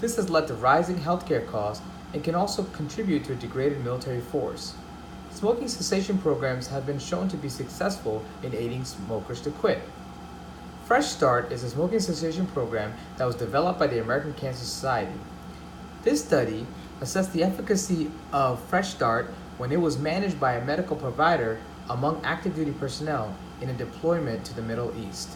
This has led to rising healthcare costs and can also contribute to a degraded military force. Smoking cessation programs have been shown to be successful in aiding smokers to quit. Fresh Start is a smoking cessation program that was developed by the American Cancer Society. This study assessed the efficacy of Fresh Start when it was managed by a medical provider among active duty personnel in a deployment to the Middle East.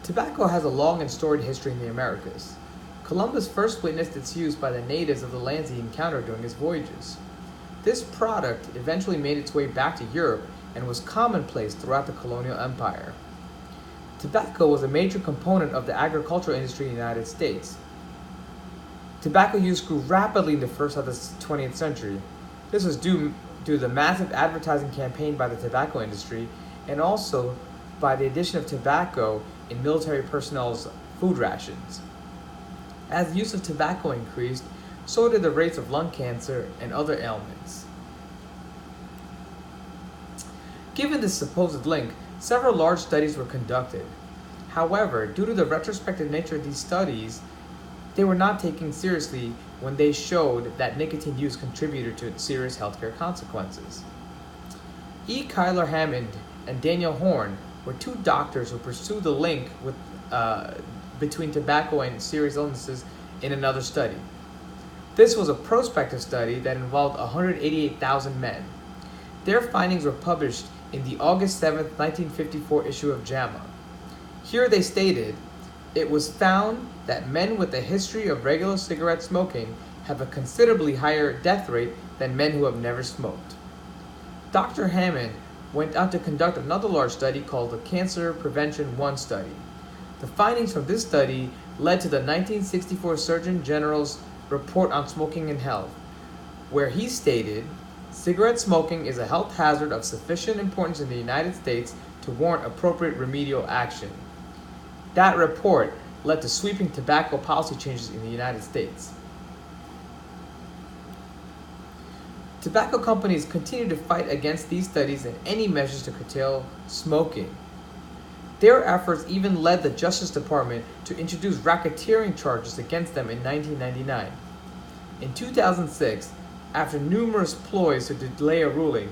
Tobacco has a long and storied history in the Americas. Columbus first witnessed its use by the natives of the lands he encountered during his voyages. This product eventually made its way back to Europe and was commonplace throughout the colonial empire. Tobacco was a major component of the agricultural industry in the United States. Tobacco use grew rapidly in the first half of the 20th century. This was due to the massive advertising campaign by the tobacco industry and also by the addition of tobacco in military personnel's food rations. As the use of tobacco increased, so did the rates of lung cancer and other ailments. Given this supposed link, several large studies were conducted. However, due to the retrospective nature of these studies, they were not taken seriously when they showed that nicotine use contributed to serious healthcare consequences. E. Kyler Hammond and Daniel Horn were two doctors who pursued the link between tobacco and serious illnesses in another study. This was a prospective study that involved 188,000 men. Their findings were published in the August 7, 1954 issue of JAMA. Here they stated, "It was found that men with a history of regular cigarette smoking have a considerably higher death rate than men who have never smoked." Dr. Hammond went on to conduct another large study called the Cancer Prevention 1 study. The findings from this study led to the 1964 Surgeon General's Report on Smoking and Health, where he stated, "Cigarette smoking is a health hazard of sufficient importance in the United States to warrant appropriate remedial action." That report led to sweeping tobacco policy changes in the United States. Tobacco companies continue to fight against these studies and any measures to curtail smoking. Their efforts even led the Justice Department to introduce racketeering charges against them in 1999. In 2006, after numerous ploys to delay a ruling,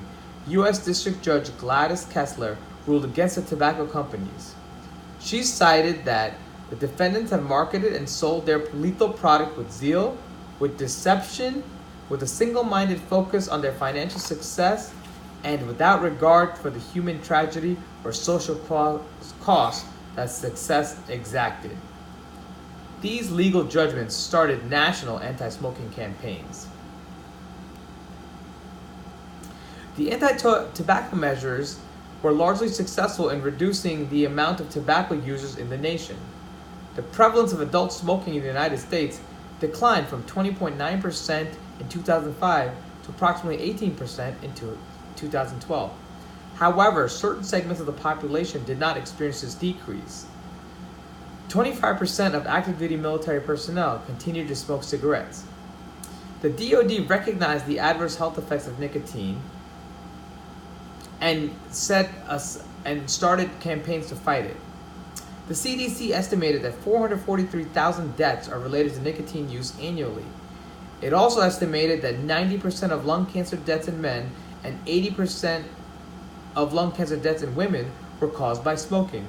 U.S. District Judge Gladys Kessler ruled against the tobacco companies. She cited that the defendants have marketed and sold their lethal product with zeal, with deception, with a single-minded focus on their financial success, and without regard for the human tragedy or social cost that success exacted. These legal judgments started national anti-smoking campaigns. The anti-tobacco measures were largely successful in reducing the amount of tobacco users in the nation. The prevalence of adult smoking in the United States declined from 20.9% in 2005 to approximately 18% in 2012. However, certain segments of the population did not experience this decrease. 25% of active duty military personnel continued to smoke cigarettes. The DoD recognized the adverse health effects of nicotine and started campaigns to fight it. The CDC estimated that 443,000 deaths are related to nicotine use annually. It also estimated that 90% of lung cancer deaths in men and 80% of lung cancer deaths in women were caused by smoking.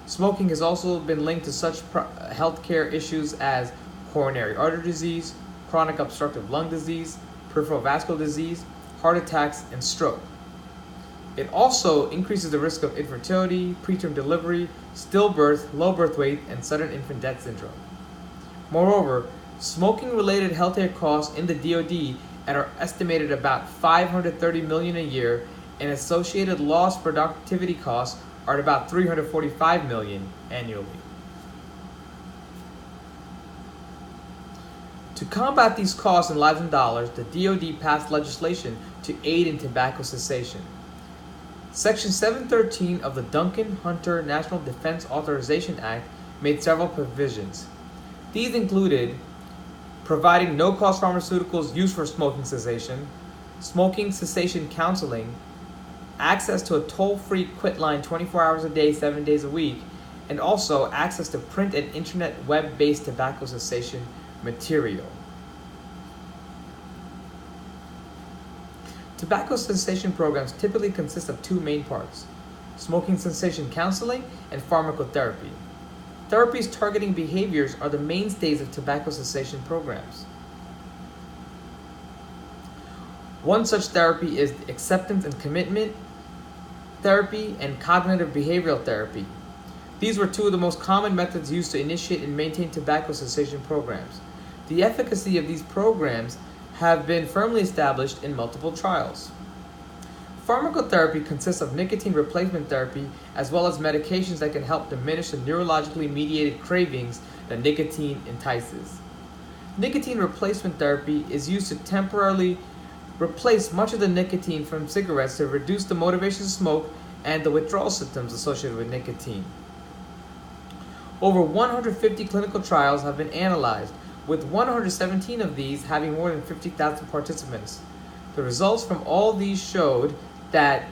Smoking has also been linked to such healthcare issues as coronary artery disease, chronic obstructive lung disease, peripheral vascular disease, heart attacks, and stroke. It also increases the risk of infertility, preterm delivery, stillbirth, low birth weight, and sudden infant death syndrome. Moreover, smoking-related healthcare costs in the DoD are estimated about $530 million a year, and associated lost productivity costs are at about $345 million annually. To combat these costs in lives and dollars, the DoD passed legislation to aid in tobacco cessation. Section 713 of the Duncan-Hunter National Defense Authorization Act made several provisions. These included providing no-cost pharmaceuticals used for smoking cessation, smoking cessation counseling, access to a toll-free quit line 24 hours a day, 7 days a week, and also access to print and internet web-based tobacco cessation material. Tobacco cessation programs typically consist of two main parts: smoking cessation counseling and pharmacotherapy. Therapies targeting behaviors are the mainstays of tobacco cessation programs. One such therapy is acceptance and commitment therapy and cognitive behavioral therapy. These were two of the most common methods used to initiate and maintain tobacco cessation programs. The efficacy of these programs have been firmly established in multiple trials. Pharmacotherapy consists of nicotine replacement therapy as well as medications that can help diminish the neurologically mediated cravings that nicotine entices. Nicotine replacement therapy is used to temporarily replace much of the nicotine from cigarettes to reduce the motivation to smoke and the withdrawal symptoms associated with nicotine. Over 150 clinical trials have been analyzed, with 117 of these having more than 50,000 participants. The results from all these showed that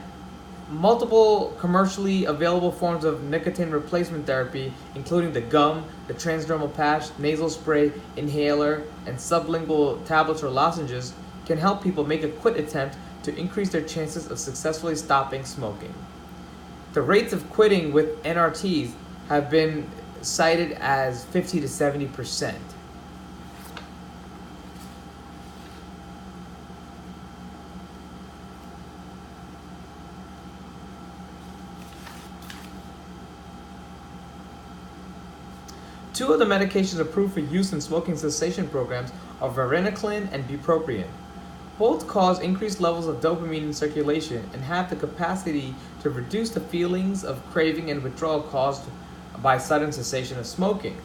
multiple commercially available forms of nicotine replacement therapy, including the gum, the transdermal patch, nasal spray, inhaler, and sublingual tablets or lozenges, can help people make a quit attempt to increase their chances of successfully stopping smoking. The rates of quitting with NRTs have been cited as 50 to 70%. Two of the medications approved for use in smoking cessation programs are varenicline and bupropion. Both cause increased levels of dopamine in circulation and have the capacity to reduce the feelings of craving and withdrawal caused by sudden cessation of smoking.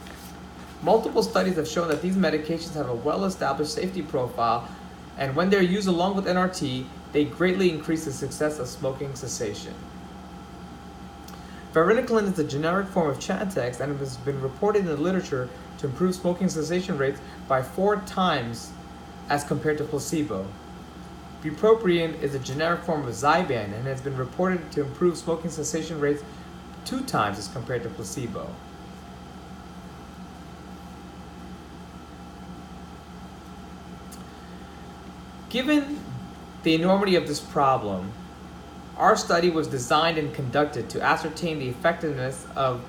Multiple studies have shown that these medications have a well-established safety profile, and when they're used along with NRT, they greatly increase the success of smoking cessation. Varenicline is a generic form of Chantix and has been reported in the literature to improve smoking cessation rates by 4 times as compared to placebo. Bupropion is a generic form of Zyban and has been reported to improve smoking cessation rates 2 times as compared to placebo. Given the enormity of this problem, our study was designed and conducted to ascertain the effectiveness of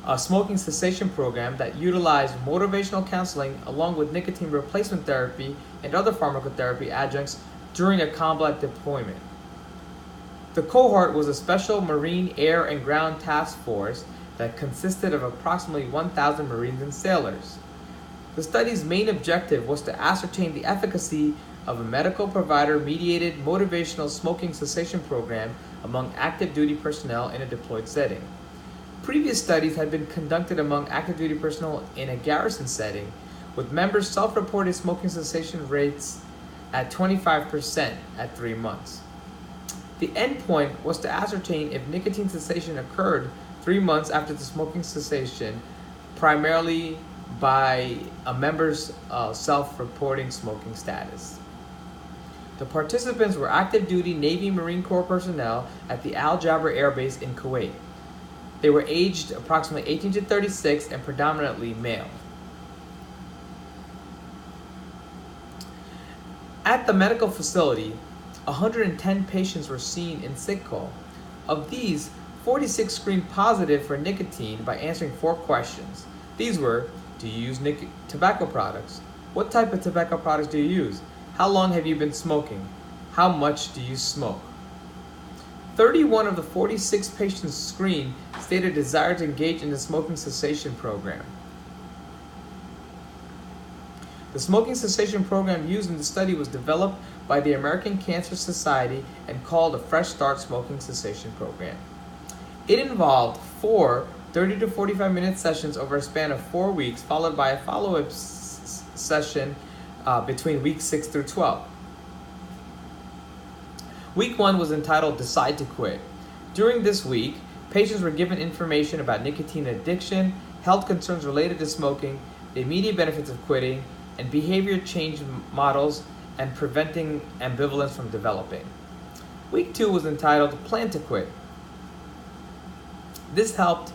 a smoking cessation program that utilized motivational counseling along with nicotine replacement therapy and other pharmacotherapy adjuncts during a combat deployment. The cohort was a special Marine Air and Ground Task Force that consisted of approximately 1,000 Marines and sailors. The study's main objective was to ascertain the efficacy of a medical provider-mediated motivational smoking cessation program among active duty personnel in a deployed setting. Previous studies had been conducted among active duty personnel in a garrison setting, with members' self-reported smoking cessation rates at 25% at 3 months. The endpoint was to ascertain if nicotine cessation occurred 3 months after the smoking cessation, primarily by a member's self-reporting smoking status. The participants were active duty Navy Marine Corps personnel at the Al Jaber Air Base in Kuwait. They were aged approximately 18 to 36 and predominantly male. At the medical facility, 110 patients were seen in sick call. Of these, 46 screened positive for nicotine by answering 4 questions. These were: do you use tobacco products? What type of tobacco products do you use? How long have you been smoking? How much do you smoke? 31 of the 46 patients screened stated a desire to engage in the smoking cessation program. The smoking cessation program used in the study was developed by the American Cancer Society and called a Fresh Start Smoking Cessation Program. It involved 4 30 to 45 minute sessions over a span of 4 weeks, followed by a follow-up session between weeks 6 through 12. Week 1 was entitled Decide to Quit. During this week, patients were given information about nicotine addiction, health concerns related to smoking, the immediate benefits of quitting, and behavior change models and preventing ambivalence from developing. Week 2 was entitled Plan to Quit. This helped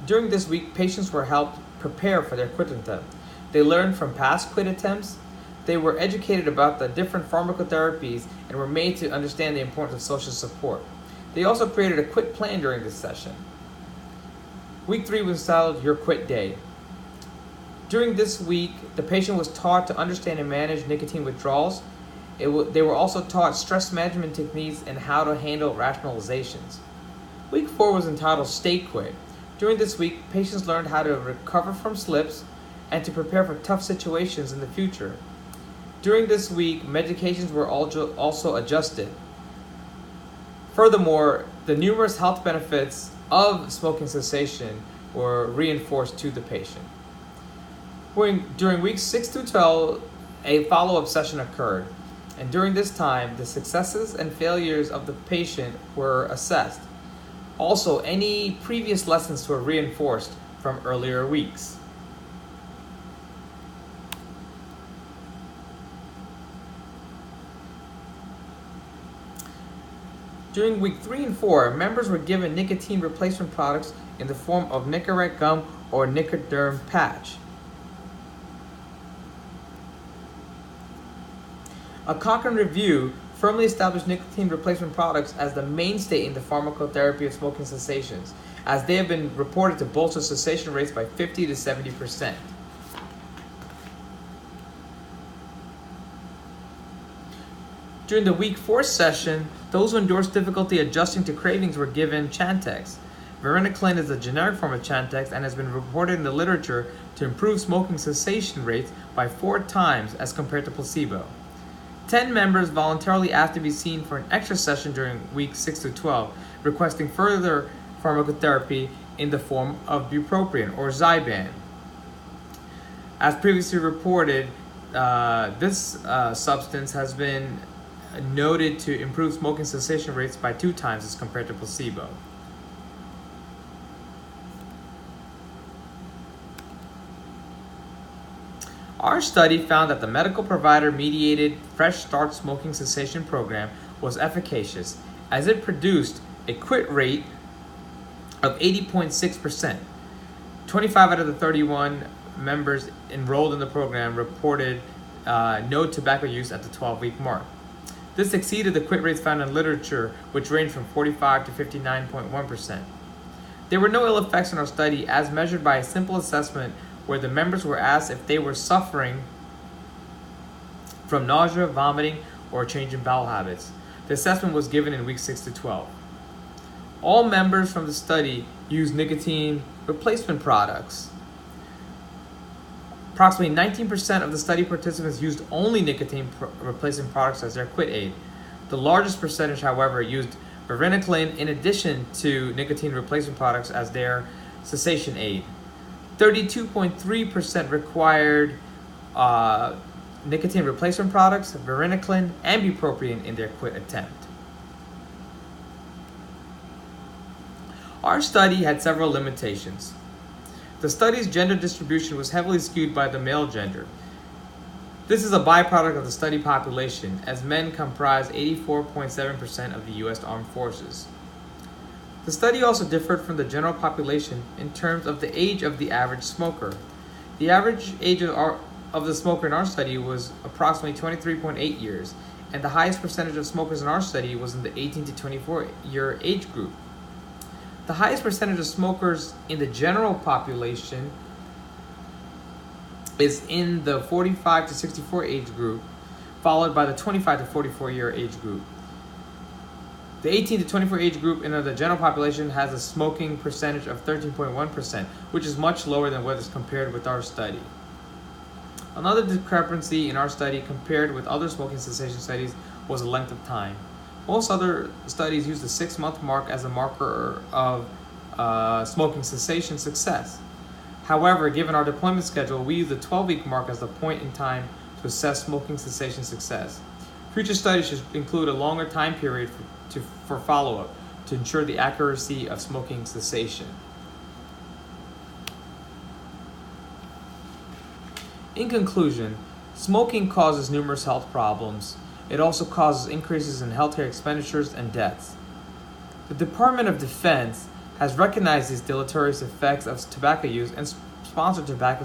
During this week, patients were helped prepare for their quit attempt. They learned from past quit attempts. They were educated about the different pharmacotherapies and were made to understand the importance of social support. They also created a quit plan during this session. Week 3 was entitled Your Quit Day. During this week, the patient was taught to understand and manage nicotine withdrawals. They were also taught stress management techniques and how to handle rationalizations. Week 4 was entitled Stay Quit. During this week, patients learned how to recover from slips and to prepare for tough situations in the future. During this week, medications were also adjusted. Furthermore, the numerous health benefits of smoking cessation were reinforced to the patient. During weeks 6 through 12, a follow-up session occurred, and during this time, the successes and failures of the patient were assessed. Also, any previous lessons were reinforced from earlier weeks. During week 3 and 4, members were given nicotine replacement products in the form of Nicorette gum or Nicoderm patch. A Cochrane review firmly established nicotine replacement products as the mainstay in the pharmacotherapy of smoking cessations, as they have been reported to bolster cessation rates by 50 to 70%. During the week 4 session, those who endured difficulty adjusting to cravings were given Chantix. Varenicline is a generic form of Chantix and has been reported in the literature to improve smoking cessation rates by 4 times as compared to placebo. 10 members voluntarily asked to be seen for an extra session during weeks 6 to 12, requesting further pharmacotherapy in the form of bupropion or Zyban. As previously reported, this substance has been noted to improve smoking cessation rates by 2 times as compared to placebo. Our study found that the medical provider-mediated Fresh Start smoking cessation program was efficacious, as it produced a quit rate of 80.6%. 25 out of the 31 members enrolled in the program reported no tobacco use at the 12-week mark. This exceeded the quit rates found in literature, which ranged from 45 to 59.1%. There were no ill effects in our study as measured by a simple assessment where the members were asked if they were suffering from nausea, vomiting, or a change in bowel habits. The assessment was given in weeks 6 to 12. All members from the study used nicotine replacement products. Approximately 19% of the study participants used only nicotine replacement products as their quit aid. The largest percentage, however, used varenicline in addition to nicotine replacement products as their cessation aid. 32.3% required nicotine replacement products, varenicline, and bupropion in their quit attempt. Our study had several limitations. The study's gender distribution was heavily skewed by the male gender. This is a byproduct of the study population, as men comprise 84.7% of the U.S. Armed Forces. The study also differed from the general population in terms of the age of the average smoker. The average age of the smoker in our study was approximately 23.8 years, and the highest percentage of smokers in our study was in the 18 to 24 year age group. The highest percentage of smokers in the general population is in the 45 to 64 age group, followed by the 25 to 44 year age group. The 18 to 24 age group in the general population has a smoking percentage of 13.1%, which is much lower than what is compared with our study. Another discrepancy in our study compared with other smoking cessation studies was the length of time. Most other studies use the 6-month mark as a marker of smoking cessation success. However, given our deployment schedule, we use the 12-week mark as the point in time to assess smoking cessation success. Future studies should include a longer time period for follow-up to ensure the accuracy of smoking cessation. In conclusion, smoking causes numerous health problems. It also causes increases in healthcare expenditures and deaths. The Department of Defense has recognized these deleterious effects of tobacco use and sponsored tobacco